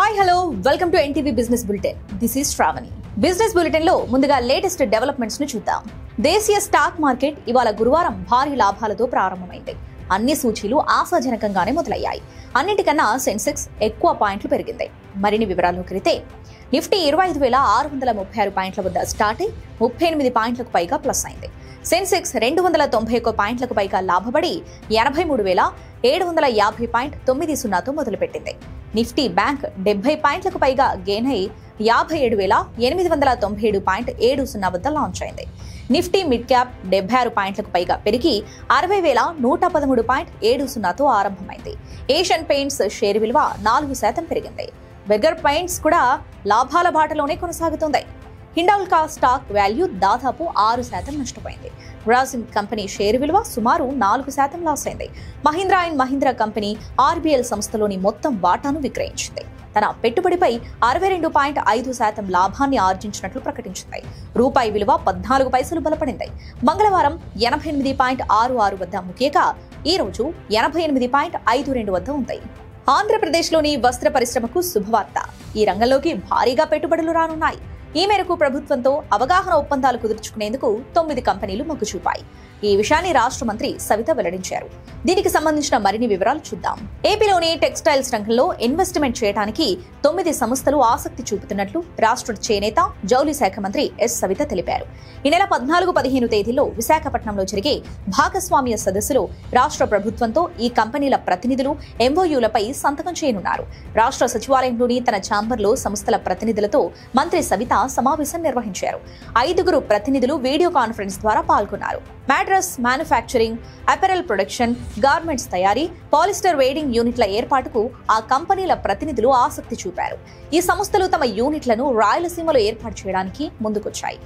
Hi hello welcome to NTV business bulletin. This is Shravani. Business bulletin లో ముందుగా latest developments ను చూద్దాం. దేశీయ స్టాక్ మార్కెట్ ఇవాళ గురువారం భారీ లాభాలతో ప్రారంభమైంది. అన్ని సూచీలు ఆశాజనకంగానే మొదలయ్యాయి. అన్నిటికన్నా సెన్సెక్స్ ఎక్కువ పాయింట్లు పెరిగింది. మరిన్ని వివరాల్లోకి వెళితే నిఫ్టీ 25,636 పాయింట్ల వద్ద స్టార్ట్ అయి 38 పాయింట్లకు పైగా ప్లస్ అయింది. సెన్సెక్స్ 291 పాయింట్లకు పైగా లాభపడి 83,750.90తో మొదలుపెట్టింది. నిఫ్టీ బ్యాంక్ 70 పాయింట్లకు పైగా గెయిన్ అయి 57,897.70 వద్ద లాంచ్ అయింది. నిఫ్టీ మిడ్ క్యాప్ 76 పాయింట్లకు పైగా పెరిగి 60,113.70తో ఆరంభమైంది. ఏషియన్ పెయింట్స్ షేర్ విలువ 4% పెరిగింది. బెర్గర్ పెయింట్స్ కూడా లాభాల బాటలోనే కొనసాగుతుంది. హిండాల్కో స్టాక్ వాల్యూ దాదాపు 6% నష్టపోయింది. గ్రాసిమ్ కంపెనీ షేర్ విలువ సుమారు 4% లాస్ అయింది. Mahindra and Mahindra company RBL సంస్థలోని మొత్తం వాటాను విక్రయించింది. తన పెట్టుబడిపై 62.5% లాభాన్ని ఆర్జించినట్లు ప్రకటించింది. రూపాయి విలువ 14 పైసలు బలపడింది. మంగళవారం 88.66 వద్ద ముఖ్యంగా ఈ రోజు 88.52 వద్ద ఉంది. ఆంధ్రప్రదేశ్లోని వస్త్ర పరిశ్రమకు శుభవార్త. ఈ రంగంలోకి భారీగా పెట్టుబడులు రానున్నాయి. ఈ మేరకు ప్రభుత్వంతో అవగాహన ఒప్పందాలు కుదుర్చుకునేందుకు 9 కంపెనీలు మొగ్గు చూపాయి. ఈ విషయాన్ని రాష్ట్ర మంత్రి సవిత వెల్లడించారు. దీనికి సంబంధించిన మరిన్ని వివరాలు చూద్దాం. ఏపీలోని టెక్స్టైల్స్ రంగంలో ఇన్వెస్ట్మెంట్ చేయడానికి 9 సంస్థలు ఆసక్తి చూపుతున్నట్లు రాష్ట్ర చేనేత జౌళి శాఖ మంత్రి ఎస్ సవిత తెలిపారు. ఈ నెల 14-15 తేదీల్లో విశాఖపట్నంలో జరిగే భాగస్వామ్య సదస్సులో రాష్ట్ర ప్రభుత్వంతో ఈ కంపెనీల ప్రతినిధులు ఎంఓయూలపై సంతకం చేయనున్నారు. రాష్ట్ర సచివాలయంలోని తన ఛాంబర్లో సంస్థల ప్రతినిధులతో మంత్రి సవిత సమావేశం నిర్వహించారు. 5 ప్రతినిధులు వీడియో కాన్ఫరెన్స్ ద్వారా పాల్గొన్నారు. Mattress manufacturing, apparel production, garments తయారీ, పాలిస్టర్ వేడింగ్ యూనిట్ల ఏర్పాటుకు ఆ కంపెనీల ప్రతినిధులు ఆసక్తి చూపారు. ఈ సంస్థలు తమ యూనిట్లను రాయలసీమలో ఏర్పాటు చేయడానికి ముందుకొచ్చాయి.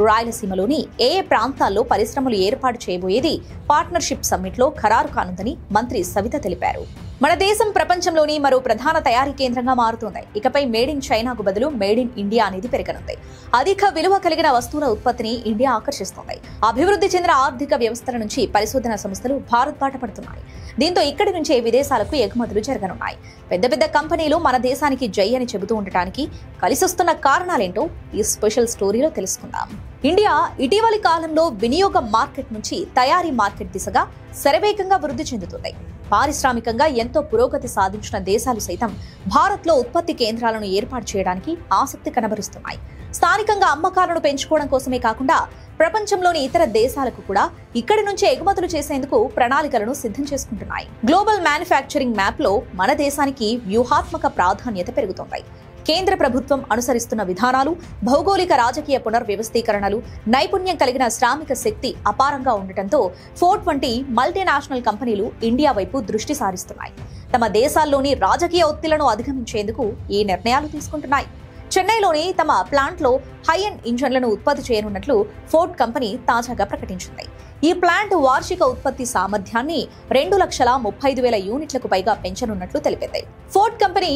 రాయలసీమలోని ఏ ప్రాంతాల్లో పరిశ్రమలు ఏర్పాటు చేయబోయేది పార్ట్నర్షిప్ సమ్మిట్లో ఖరారు కానుందని మంత్రి సవిత తెలిపారు. మన దేశం ప్రపంచంలోని మరో ప్రధాన తయారీ కేంద్రంగా మారుతోంది. ఇకపై మేడ్ ఇన్ చైనాకు బదులు మేడ్ ఇన్ ఇండియా అనేది పెరగనుంది. అధిక విలువ కలిగిన వస్తువుల ఉత్పత్తిని ఇండియా ఆకర్షిస్తోంది. అభివృద్ధి చెందిన ఆర్థిక వ్యవస్థల నుంచి పరిశోధన సంస్థలు భారత్ బాట పడుతున్నాయి. దీంతో ఇక్కడి నుంచే విదేశాలకు ఎగుమతులు జరగనున్నాయి. పెద్ద పెద్ద కంపెనీలు మన దేశానికి జై అని చెబుతూ ఉండటానికి కలిసొస్తున్న కారణాలేంటో ఈ స్పెషల్ స్టోరీలో తెలుసుకుందాం. ఇండియా ఇటీవలి కాలంలో వినియోగ మార్కెట్ నుంచి తయారీ మార్కెట్ దిశగా శరవేగంగా వృద్ధి చెందుతుంది. పారిశ్రామికంగా ఎంతో పురోగతి సాధించిన దేశాలు సైతం భారత్లో ఉత్పత్తి కేంద్రాలను ఏర్పాటు చేయడానికి ఆసక్తి కనబరుస్తున్నాయి. స్థానికంగా అమ్మకాలను పెంచుకోవడం కోసమే కాకుండా ప్రపంచంలోని ఇతర దేశాలకు కూడా ఇక్కడి నుంచే ఎగుమతులు చేసేందుకు ప్రణాళికలను సిద్ధం చేసుకుంటున్నాయి. గ్లోబల్ మ్యానుఫ్యాక్చరింగ్ మ్యాప్ లో మన దేశానికి వ్యూహాత్మక ప్రాధాన్యత పెరుగుతోంది. కేంద్ర ప్రభుత్వం అనుసరిస్తున్న విధానాలు, భౌగోళిక రాజకీయ పునర్వ్యవస్థీకరణలు, నైపుణ్యం కలిగిన శ్రామిక శక్తి అపారంగా ఉండటంతో ఫోర్డ్ వంటి మల్టీనేషనల్ కంపెనీలు ఇండియా వైపు దృష్టి సారిస్తున్నాయి. తమ దేశాల్లోని రాజకీయ ఒత్తిళ్లను అధిగమించేందుకు ఈ నిర్ణయాలు తీసుకుంటున్నాయి. చెన్నైలోని తమ ప్లాంట్లో హై ఎండ్ ఇంజన్లను ఉత్పత్తి చేయనున్నట్లు ఫోర్డ్ కంపెనీ తాజాగా ప్రకటించింది. ఈ ప్లాంట్ వార్షిక ఉత్పత్తి సామర్థ్యాన్ని 2,35,000 యూనిట్లకు పైగా పెంచనున్నట్లు తెలిపింది. ఫోర్డ్ కంపెనీ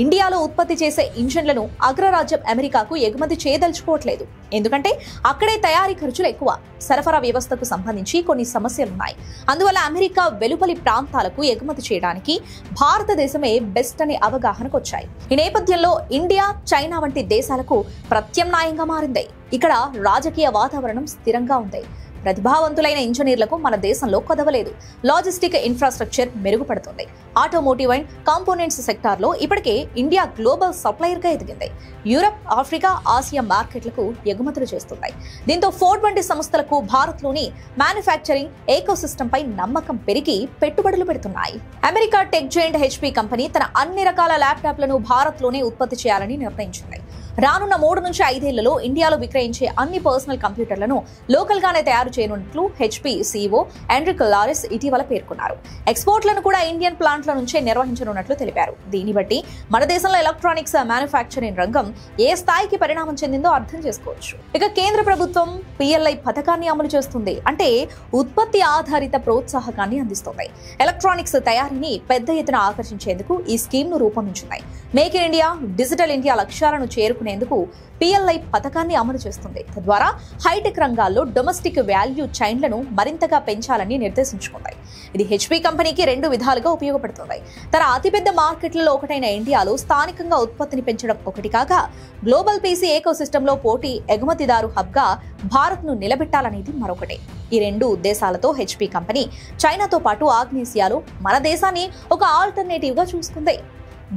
ఇండియాలో ఉత్పత్తి చేసే ఇంజన్లను అగ్రరాజ్యం అమెరికాకు ఎగుమతి చేయదలుచుకోవట్లేదు. ఎందుకంటే అక్కడే తయారీ ఖర్చులు ఎక్కువ, సరఫరా వ్యవస్థకు సంబంధించి కొన్ని సమస్యలున్నాయి. అందువల్ల అమెరికా వెలుపలి ప్రాంతాలకు ఎగుమతి చేయడానికి భారతదేశమే బెస్ట్ అనే అవగాహనకు వచ్చాయి. ఈ నేపథ్యంలో ఇండియా, చైనా వంటి దేశాలకు ప్రత్యామ్నాయంగా మారింది. ఇక్కడ రాజకీయ వాతావరణం స్థిరంగా ఉంది. ప్రతిభావంతులైన ఇంజనీర్లకు మన దేశంలో కొదవలేదు. లాజిస్టిక్ ఇన్ఫ్రాస్ట్రక్చర్ మెరుగుపడుతుంది. ఆటోమోటివ్ అండ్ కాంపోనెంట్స్ సెక్టార్లో ఇప్పటికే ఇండియా గ్లోబల్ సప్లయర్గా ఎదిగింది. యూరప్, ఆఫ్రికా, ఆసియా మార్కెట్లకు ఎగుమతులు చేస్తున్నాయి. దీంతో ఫోర్డ్ వంటి సంస్థలకు భారత్లోని మ్యానుఫ్యాక్చరింగ్ ఏకోసిస్టమ్ పై నమ్మకం పెరిగి పెట్టుబడులు పెడుతున్నాయి. America tech giant HP company తన అన్ని రకాల ల్యాప్టాప్లను భారత్లోనే ఉత్పత్తి చేయాలని నిర్ణయించింది. రానున్న 3 నుంచి 5 ఏళ్లలో ఇండియాలో విక్రయించే అన్ని పర్సనల్ కంప్యూటర్లను లోకల్ గానే తయారు చేయనున్నట్లు హెచ్పీ సీఈఓ ఎండ్రిక్ లారెస్ ఇటీవల పేర్కొన్నారు. ఎక్స్పోర్ట్లను కూడా ఇండియన్ ప్లాంట్ల నుంచే నిర్వహించనున్నట్లు తెలిపారు. దీన్ని బట్టి మన దేశంలో ఎలక్ట్రానిక్స్ మ్యానుఫ్యాక్చరింగ్ రంగం ఏ స్థాయికి పరిణామం చెందిందో అర్థం చేసుకోవచ్చు. ఇక కేంద్ర ప్రభుత్వం పిఎల్ఐ పథకాన్ని అమలు చేస్తుంది. అంటే ఉత్పత్తి ఆధారిత ప్రోత్సాహకాన్ని అందిస్తుంది. ఎలక్ట్రానిక్స్ తయారీని పెద్ద ఎత్తున ఆకర్షించేందుకు ఈ స్కీమ్ ను రూపొందించింది. Make in India, digital India లక్ష్యాలను చేరుకునే చేసుకునేందుకు PLI పథకాన్ని అమలు చేస్తుంది. తద్వారా హైటెక్ రంగాల్లో డొమెస్టిక్ వాల్యూ చైన్లను మరింతగా పెంచాలని నిర్దేశించుకుంది. ఇది HP కంపెనీకి 2 విధాలుగా ఉపయోగపడుతుంది. తన అతిపెద్ద మార్కెట్లలో ఒకటైన ఇండియాలో స్థానికంగా ఉత్పత్తిని పెంచడం ఒకటి కాగా, గ్లోబల్ PC ఎకోసిస్టంలో పోటీ ఎగుమతిదారు హబ్గా భారత్ను నిలబెట్టాలనేది మరొకటి. ఈ 2 ఉద్దేశాలతో HP కంపెనీ చైనాతో పాటు ఆగ్నేసియాలో మన దేశాన్ని ఒక ఆల్టర్నేటివ్ గా చూసుకుంది.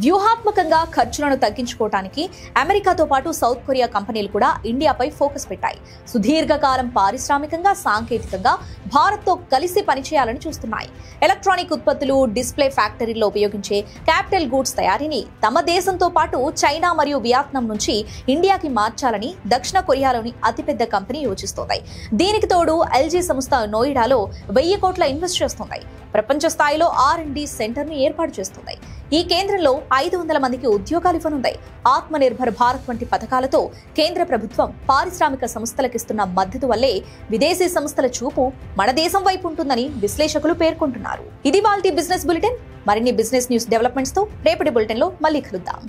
వ్యూహాత్మకంగా ఖర్చులను తగ్గించుకోవడానికి అమెరికాతో పాటు సౌత్ కొరియా కంపెనీలు కూడా ఇండియాపై ఫోకస్ పెట్టాయి. సుదీర్ఘకాలం పారిశ్రామికంగా, సాంకేతికంగా భారత్తో కలిసి పనిచేయాలని చూస్తున్నాయి. ఎలక్ట్రానిక్ ఉత్పత్తులు, డిస్ప్లే ఫ్యాక్టరీల్లో ఉపయోగించే క్యాపిటల్ గూడ్స్ తయారీని తమ దేశంతో పాటు చైనా మరియు వియత్నాం నుంచి ఇండియాకి మార్చాలని దక్షిణ కొరియాలోని అతిపెద్ద కంపెనీ యోచిస్తోంది. దీనికి తోడు LG సంస్థ నోయిడాలో 1000 కోట్ల ఇన్వెస్ట్ చేస్తుంది. ప్రపంచ స్థాయిలో R&D సెంటర్ ని ఏర్పాటు చేస్తుంది. ఈ కేంద్రంలో 500 మందికి ఉద్యోగాలు ఇవ్వనుంది. ఆత్మనిర్భర్ భారత్ వంటి పథకాలతో కేంద్ర ప్రభుత్వం పారిశ్రామిక సంస్థలకిస్తున్న మద్దతు వల్లే విదేశీ సంస్థల చూపు మన దేశం వైపు ఉంటుందని విశ్లేషకులు పేర్కొంటున్నారు. ఇది వాల్టి బిజినెస్ బులెటిన్. మరిన్ని బిజినెస్ న్యూస్ డెవలప్మెంట్స్ తో రేపటి బులెటిన్ లో మళ్ళీ కలుద్దాం.